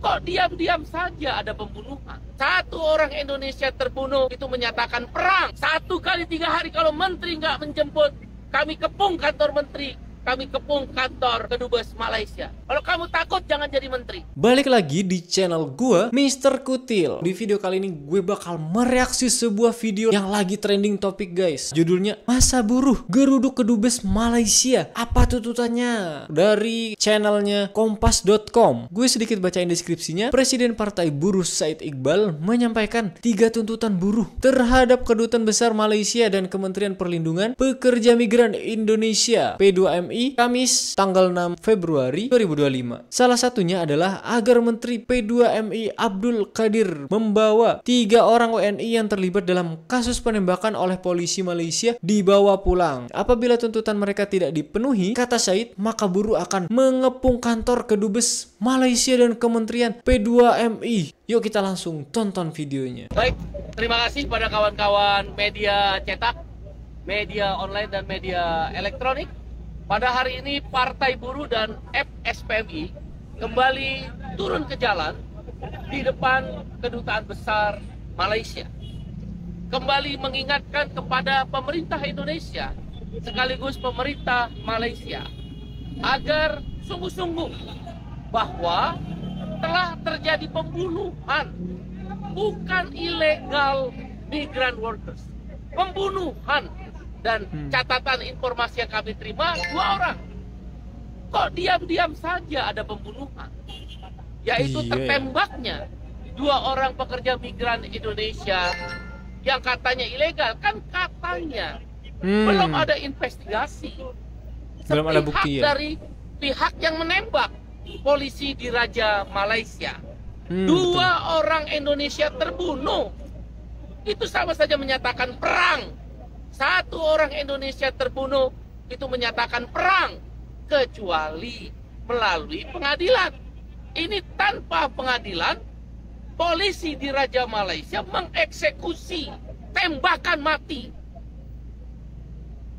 Kok diam-diam saja ada pembunuhan? Satu orang Indonesia terbunuh itu menyatakan perang. 1 kali 3 hari kalau menteri nggak menjemput, kami kepung kantor menteri, kami kepung kantor kedubes Malaysia. Kalau kamu takut jangan jadi menteri. Balik lagi di channel gue, Mr. Kutil. Di video kali ini gue bakal mereaksi sebuah video yang lagi trending topik guys. Judulnya Masa Buruh Geruduk Kedubes Malaysia. Apa tuntutannya? Dari channelnya kompas.com. Gue sedikit bacain deskripsinya. Presiden Partai Buruh Said Iqbal menyampaikan 3 tuntutan buruh terhadap Kedutaan Besar Malaysia dan Kementerian Perlindungan Pekerja Migran Indonesia P2MI Kamis tanggal 6 Februari 2025. Salah satunya adalah agar Menteri P2MI Abdul Qadir membawa 3 orang WNI yang terlibat dalam kasus penembakan oleh polisi Malaysia dibawa pulang. Apabila tuntutan mereka tidak dipenuhi, kata Said, maka buruh akan mengepung kantor kedubes Malaysia dan Kementerian P2MI. Yuk kita langsung tonton videonya. Baik, terima kasih pada kawan-kawan media cetak, media online dan media elektronik. Pada hari ini Partai Buruh dan FSPMI kembali turun ke jalan di depan Kedutaan Besar Malaysia. Kembali mengingatkan kepada pemerintah Indonesia sekaligus pemerintah Malaysia agar sungguh-sungguh bahwa telah terjadi pembunuhan, bukan illegal migrant workers, pembunuhan. Dan catatan informasi yang kami terima 2 orang. Kok diam-diam saja ada pembunuhan? Yaitu tertembaknya 2 orang pekerja migran Indonesia yang katanya ilegal. Kan katanya belum ada investigasi, belum ada bukti ya? Dari pihak yang menembak, polisi di Raja Malaysia. 2 orang Indonesia terbunuh. Itu sama saja menyatakan perang. 1 orang Indonesia terbunuh itu menyatakan perang, kecuali melalui pengadilan. Ini tanpa pengadilan, polisi di Raja Malaysia mengeksekusi tembakan mati.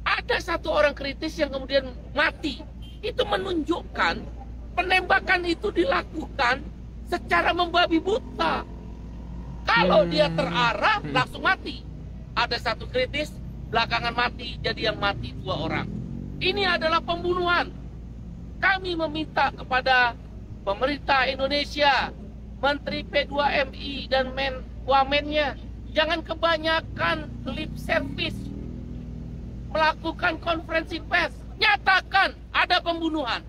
Ada 1 orang kritis yang kemudian mati. Itu menunjukkan penembakan itu dilakukan secara membabi buta. Kalau dia terarah langsung mati. Ada 1 kritis, belakangan mati, jadi yang mati 2 orang. Ini adalah pembunuhan. Kami meminta kepada pemerintah Indonesia, Menteri P2MI dan Wamennya, jangan kebanyakan lip service, melakukan konferensi pers, nyatakan ada pembunuhan.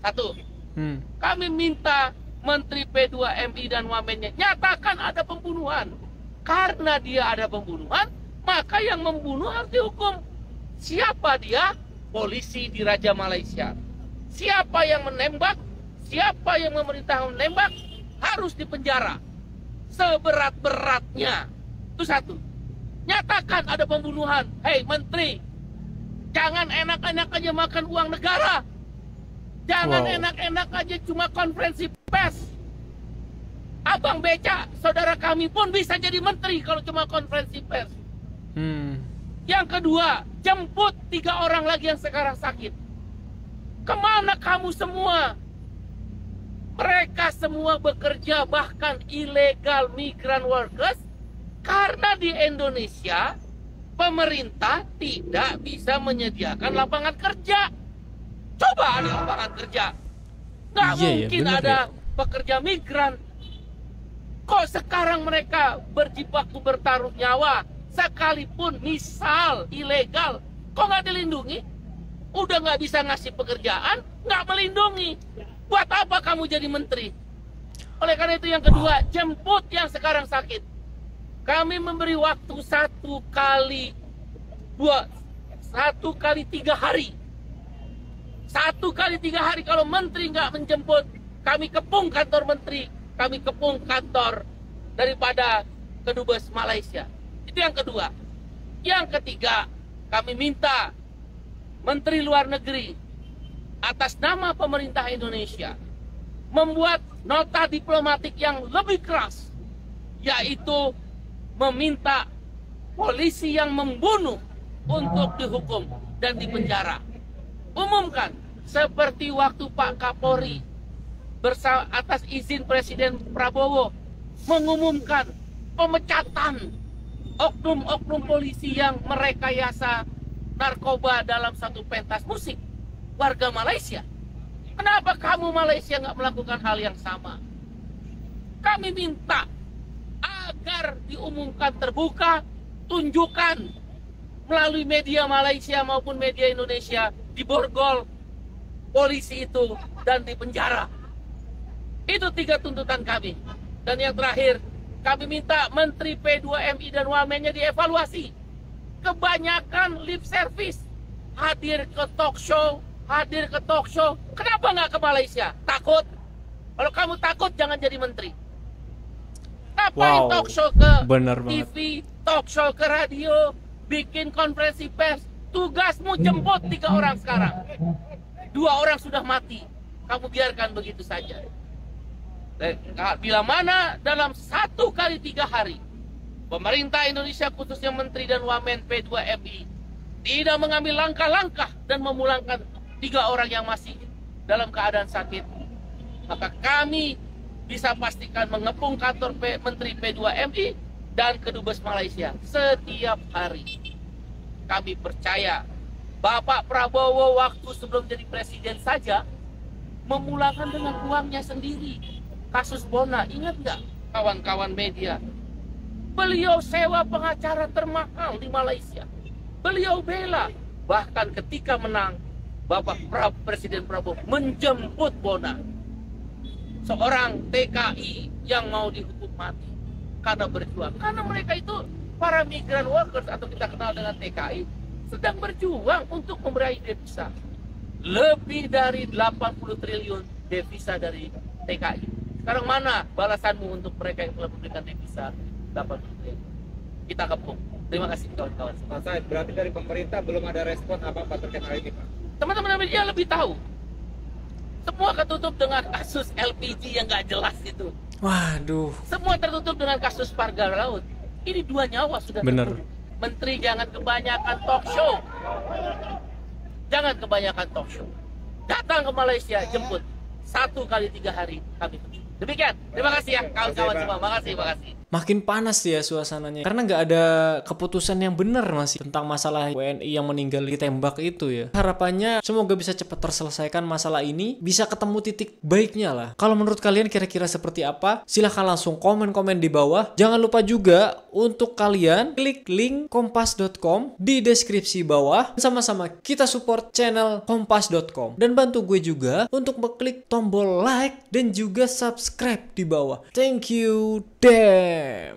1. Kami minta Menteri P2MI dan Wamennya, nyatakan ada pembunuhan. Karena dia ada pembunuhan, maka yang membunuh harus dihukum. Siapa dia? Polisi di Raja Malaysia. Siapa yang menembak, siapa yang memerintah menembak, harus dipenjara seberat-beratnya. Itu 1. Nyatakan ada pembunuhan. Hei menteri, jangan enak-enak aja makan uang negara. Jangan enak-enak aja cuma konferensi pers. Abang Beca, saudara kami pun bisa jadi menteri kalau cuma konferensi pers. Yang kedua, jemput 3 orang lagi yang sekarang sakit. Kemana kamu semua? Mereka semua bekerja, bahkan illegal migrant workers, karena di Indonesia pemerintah tidak bisa menyediakan lapangan kerja. Coba ada lapangan kerja, nggak mungkin ada pekerja migran. Kok sekarang mereka berjibaku bertaruh nyawa? Sekalipun misal ilegal, kok nggak dilindungi? Udah nggak bisa ngasih pekerjaan, nggak melindungi. Buat apa kamu jadi menteri? Oleh karena itu yang kedua, jemput yang sekarang sakit. Kami memberi waktu 1 kali 3 hari. 1 kali 3 hari kalau menteri nggak menjemput, kami kepung kantor menteri, kami kepung kantor daripada kedubes Malaysia. Itu yang kedua. Yang ketiga, kami minta Menteri Luar Negeri atas nama pemerintah Indonesia membuat nota diplomatik yang lebih keras, yaitu meminta polisi yang membunuh untuk dihukum dan dipenjara. Umumkan seperti waktu Pak Kapolri atas izin Presiden Prabowo mengumumkan pemecatan oknum-oknum polisi yang merekayasa narkoba dalam satu pentas musik warga Malaysia. Kenapa kamu Malaysia nggak melakukan hal yang sama? Kami minta agar diumumkan terbuka, tunjukkan melalui media Malaysia maupun media Indonesia, diborgol polisi itu dan dipenjara. Itu 3 tuntutan kami. Dan yang terakhir, kami minta Menteri P2MI dan Wamennya dievaluasi. Kebanyakan lip service, hadir ke talk show. Kenapa nggak ke Malaysia? Takut? Kalau kamu takut, jangan jadi menteri. Ngapain talk show ke TV, talk show ke radio, bikin konferensi pers? Tugasmu jemput 3 orang sekarang. 2 orang sudah mati. Kamu biarkan begitu saja. Bila mana dalam 1 kali 3 hari pemerintah Indonesia khususnya Menteri dan Wamen P2MI tidak mengambil langkah-langkah dan memulangkan 3 orang yang masih dalam keadaan sakit, maka kami bisa pastikan mengepung kantor Menteri P2MI dan Kedubes Malaysia setiap hari. Kami percaya Bapak Prabowo waktu sebelum jadi presiden saja memulangkan dengan uangnya sendiri. Kasus Bona, ingat nggak kawan-kawan media? Beliau sewa pengacara termahal di Malaysia. Beliau bela. Bahkan ketika menang, Bapak Presiden Prabowo menjemput Bona, seorang TKI yang mau dihukum mati karena berjuang. Karena mereka itu para migran workers atau kita kenal dengan TKI sedang berjuang untuk memeraih devisa. Lebih dari 80 triliun devisa dari TKI. Sekarang mana balasanmu untuk mereka yang telah memberikan devisa 80 triliun? Kita kepung. Terima kasih kawan-kawan. Mas Said, berarti dari pemerintah belum ada respon apa-apa terkait hal ini, Pak? Teman-teman media lebih tahu. Semua ketutup dengan kasus LPG yang nggak jelas itu. Waduh. Semua tertutup dengan kasus Parga Laut. Ini 2 nyawa sudah terbunuh. Menteri jangan kebanyakan talk show. Jangan kebanyakan talk show. Datang ke Malaysia, jemput. 1 kali 3 hari kami. Demikian. Terima kasih ya kawan-kawan semua. Makasih. Makin panas ya suasananya karena nggak ada keputusan yang benar masih tentang masalah WNI yang meninggal ditembak itu ya. Harapannya semoga bisa cepat terselesaikan masalah ini, bisa ketemu titik baiknya lah. Kalau menurut kalian kira-kira seperti apa? Silahkan langsung komen-komen di bawah. Jangan lupa juga untuk kalian klik link kompas.com di deskripsi bawah. Sama-sama kita support channel kompas.com dan bantu gue juga untuk mengklik tombol like dan juga subscribe di bawah. Thank you. Damn.